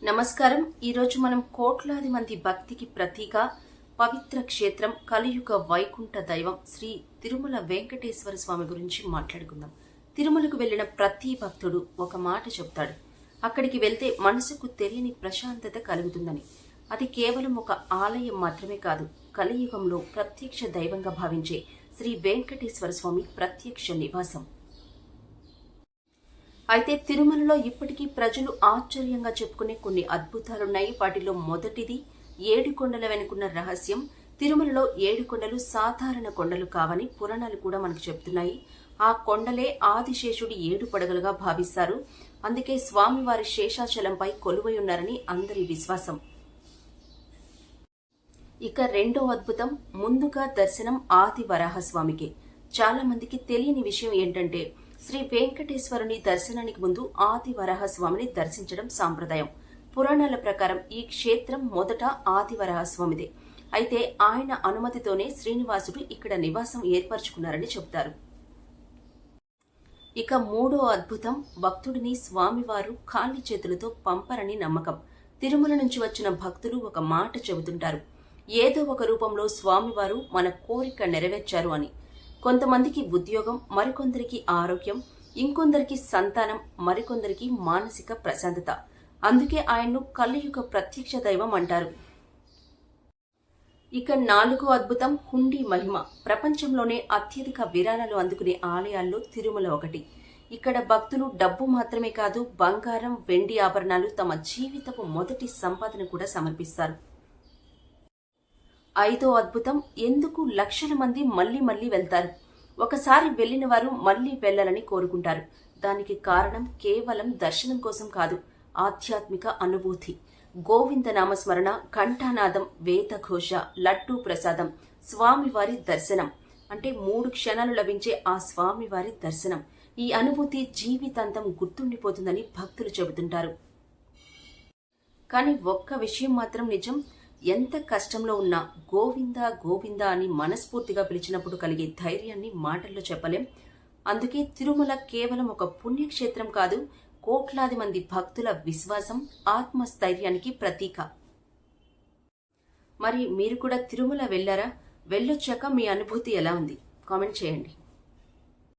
నమస్కారం. ఈరోజు మనం కోట్లాది మంది భక్తికి ప్రతీక పవిత్ర క్షేత్రం కలియుగ వైకుంఠ దైవం శ్రీ తిరుమల వెంకటేశ్వర స్వామి గురించి మాట్లాడుకుందాం. తిరుమలకు వెళ్లిన ప్రతి భక్తుడు ఒక మాట చెప్తాడు, అక్కడికి వెళ్తే మనసుకు తెలియని ప్రశాంతత కలుగుతుందని. అది కేవలం ఒక ఆలయం మాత్రమే కాదు, కలియుగంలో ప్రత్యక్ష దైవంగా భావించే శ్రీ వెంకటేశ్వర స్వామి ప్రత్యక్ష నివాసం. అయితే తిరుమలలో ఇప్పటికీ ప్రజలు ఆశ్చర్యంగా చెప్పుకునే కొన్ని అద్భుతాలున్నాయి. వాటిలో మొదటిది 7 కొండల వెనుకున్న రహస్యం. తిరుమలలో 7 కొండలు సాధారణ కొండలు కావని పురాణాలు కూడా మనకు చెప్తున్నాయి. ఆ కొండలే ఆదిశేషుడి 7 పడగలుగా భావిస్తారు. అందుకే స్వామివారి శేషాచలంపై కొలువై ఉన్నారని అందరి విశ్వాసం. ఇక రెండో అద్భుతం, ముందుగా దర్శనం ఆది వరాహస్వామికే. చాలా మందికి తెలియని విషయం ఏంటంటే, శ్రీ వెంకటేశ్వరుని దర్శనానికి ముందు ఆది వరాహస్వామిని దర్శించడం సాంప్రదాయం. పురాణాల ప్రకారం ఈ క్షేత్రం మొదట ఆది వరాహస్వామిదే. అయితే ఆయన అనుమతితోనే శ్రీనివాసుడు ఇక్కడ నివాసం ఏర్పరచుకున్నారని చెబుతారు. ఇక మూడో అద్భుతం, భక్తుడిని స్వామివారు ఖాళీ చేతులతో పంపరని నమ్మకం. తిరుమల నుంచి వచ్చిన భక్తులు ఒక మాట చెబుతుంటారు, ఏదో ఒక రూపంలో స్వామివారు మన కోరిక నెరవేర్చారు అని. కొంతమందికి ఉద్యోగం, మరికొందరికి ఆరోగ్యం, ఇంకొందరికి సంతానం, మరికొందరికి మానసిక ప్రశాంతత. అందుకే ఆయన్ను కలియుగ ప్రత్యక్ష దైవం అంటారు. ఇక నాలుగో అద్భుతం, హుండీ మహిమ. ప్రపంచంలోనే అత్యధిక విరాళాలు అందుకునే ఆలయాల్లో తిరుమల ఒకటి. ఇక్కడ భక్తులు డబ్బు మాత్రమే కాదు, బంగారం, వెండి ఆభరణాలు, తమ జీవితపు మొదటి సంపాదన కూడా సమర్పిస్తారు. ఐదో అద్భుతం, ఎందుకు లక్షల మంది మళ్లీ వెళ్తారు. ఒకసారి వెళ్లిన వారు మళ్లీ వెళ్లాలని కోరుకుంటారు. దానికి కారణం కేవలం దర్శనం కోసం కాదు, ఆధ్యాత్మిక అనుభూతి. గోవింద నామస్మరణ, ఘంటానాదం, వేదఘోష, లడ్డూ ప్రసాదం, స్వామివారి దర్శనం. అంటే 3 క్షణాలు లభించే ఆ స్వామివారి దర్శనం, ఈ అనుభూతి జీవితాంతం గుర్తుండిపోతుందని భక్తులు చెబుతుంటారు. కానీ ఒక్క విషయం మాత్రం నిజం, ఎంత కష్టంలో ఉన్నా గోవింద గోవింద అని మనస్ఫూర్తిగా పిలిచినప్పుడు కలిగే ధైర్యాన్ని మాటల్లో చెప్పలేం. అందుకే తిరుమల కేవలం ఒక పుణ్యక్షేత్రం కాదు, కోట్లాది మంది భక్తుల విశ్వాసం, ఆత్మస్థైర్యానికి ప్రతీక. మరి మీరు కూడా తిరుమల వెళ్లారా? వెళ్ళొచ్చాక మీ అనుభూతి ఎలా ఉంది? కామెంట్ చేయండి.